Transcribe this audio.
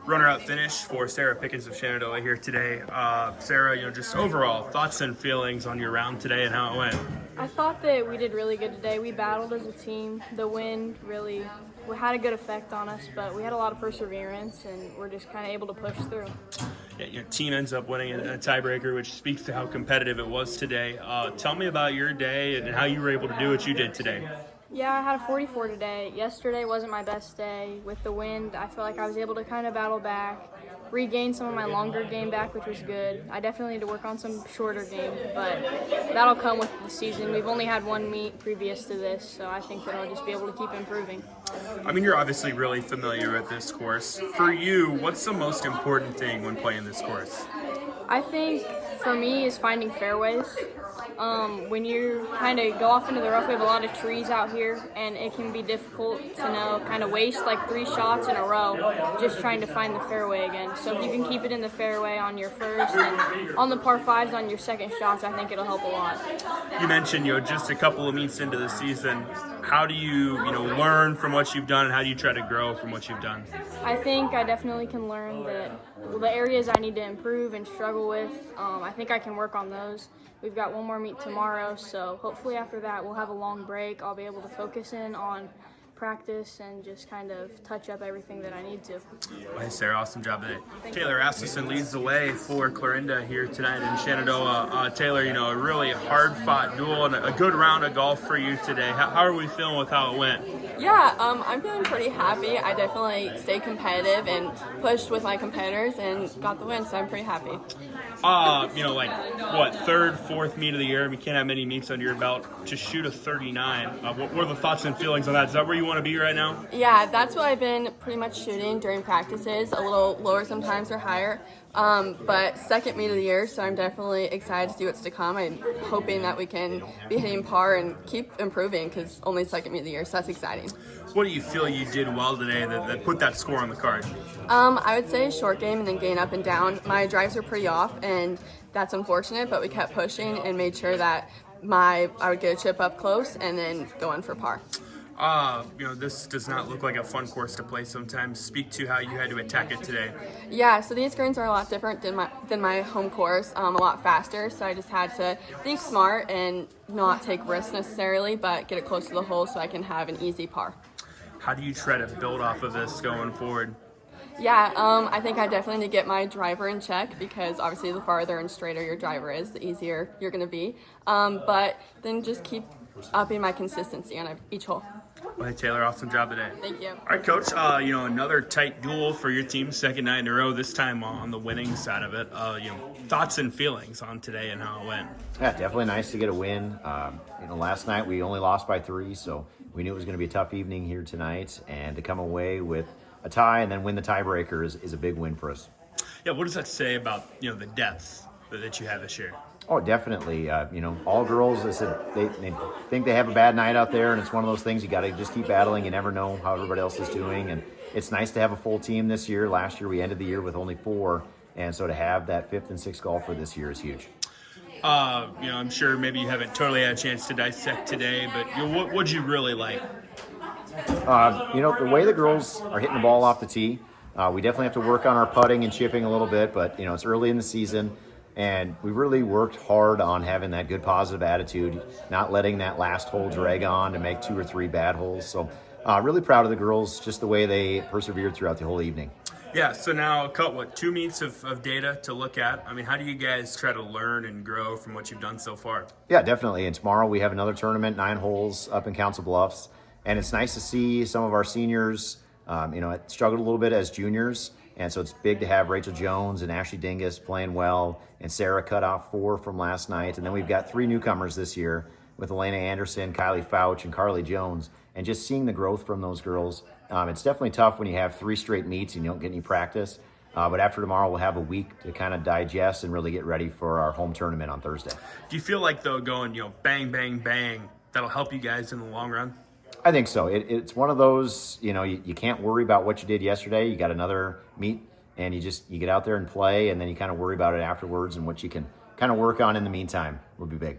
Runner-up finish for Sarah Pickens of Shenandoah here today. Sarah, just overall thoughts and feelings on your round today and how it went. I thought that we did really good today. We battled as a team. The wind really had a good effect on us, but we had a lot of perseverance, and we're just kind of able to push through. Yeah, your team ends up winning a tiebreaker, which speaks to how competitive it was today. Tell me about your day and how you were able to do what you did today. Yeah, I had a 44 today. Yesterday wasn't my best day. With the wind, I feel like I was able to kind of battle back, regain some of my longer game back, which was good. I definitely need to work on some shorter game, but that'll come with the season. We've only had one meet previous to this, so I think that I'll just be able to keep improving. I mean, you're obviously really familiar with this course. For you, what's the most important thing when playing this course? I think for me is finding fairways. When you kind of go off into the rough, we have a lot of trees out here, and it can be difficult to kind of waste like 3 shots in a row just trying to find the fairway again. So if you can keep it in the fairway on your first and on the par 5s on your second shots, I think it'll help a lot. You mentioned, just a couple of meets into the season. How do you, learn from what you've done, and how do you try to grow from what you've done? I think I definitely can learn that the areas I need to improve and struggle with, I think I can work on those. We've got one more meet tomorrow, so hopefully after that we'll have a long break. I'll be able to focus in on practice and just kind of touch up everything that I need to. Well, hey, Sarah, awesome job today. Taylor Asmussen leads the way for Clarinda here tonight in Shenandoah. Taylor, a really hard-fought duel and a good round of golf for you today. How are we feeling with how it went? Yeah, I'm feeling pretty happy. I definitely stayed competitive and pushed with my competitors and got the win, so I'm pretty happy. Third, fourth meet of the year? We can't have many meets under your belt. To shoot a 39. What are the thoughts and feelings on that? Is that where you want to be right now? Yeah, that's what I've been pretty much shooting during practices, a little lower sometimes or higher. But second meet of the year, so I'm definitely excited to see what's to come. I'm hoping that we can be hitting par and keep improving because only second meet of the year, so that's exciting. What do you feel you did well today that put that score on the card? I would say short game and then gain up and down. My drives were pretty off, and that's unfortunate, but we kept pushing and made sure that I would get a chip up close and then go in for par. This does not look like a fun course to play sometimes. Speak to how you had to attack it today. Yeah, so these greens are a lot different than my home course, a lot faster, so I just had to think smart and not take risks necessarily, but get it close to the hole so I can have an easy par. How do you try to build off of this going forward? Yeah, I think I definitely need to get my driver in check because obviously the farther and straighter your driver is, the easier you're going to be. But then just keep upping my consistency on each hole. Well, hey, Taylor, awesome job today. Thank you. All right, Coach, another tight duel for your team, second night in a row, this time on the winning side of it. Thoughts and feelings on today and how it went? Yeah, definitely nice to get a win. Last night we only lost by 3, so we knew it was going to be a tough evening here tonight, and to come away with a tie and then win the tiebreaker is a big win for us. Yeah, what does that say about, the depth that you have this year? Oh, definitely. All girls, they said they think they have a bad night out there, and it's one of those things you got to just keep battling. You never know how everybody else is doing, and it's nice to have a full team this year. Last year we ended the year with only 4, and so to have that 5th and 6th golfer this year is huge. I'm sure maybe you haven't totally had a chance to dissect today, but what'd you really like? The way the girls are hitting the ball off the tee, we definitely have to work on our putting and chipping a little bit, but, it's early in the season. And we really worked hard on having that good positive attitude, not letting that last hole drag on to make 2 or 3 bad holes. So really proud of the girls, just the way they persevered throughout the whole evening. Yeah, so now 2 meets of data to look at. I mean, how do you guys try to learn and grow from what you've done so far? Yeah, definitely. And tomorrow we have another tournament, 9 holes up in Council Bluffs. And it's nice to see some of our seniors, struggled a little bit as juniors. And so it's big to have Rachel Jones and Ashley Dingus playing well, and Sarah cut off 4 from last night. And then we've got 3 newcomers this year with Elena Anderson, Kylie Fouch, and Carly Jones. And just seeing the growth from those girls, it's definitely tough when you have 3 straight meets and you don't get any practice. But after tomorrow, we'll have a week to kind of digest and really get ready for our home tournament on Thursday. Do you feel like, though, going, bang, bang, bang, that'll help you guys in the long run? I think so. It's one of those, you can't worry about what you did yesterday. You got another meet, and you get out there and play, and then you kind of worry about it afterwards, and what you can kind of work on in the meantime will be big.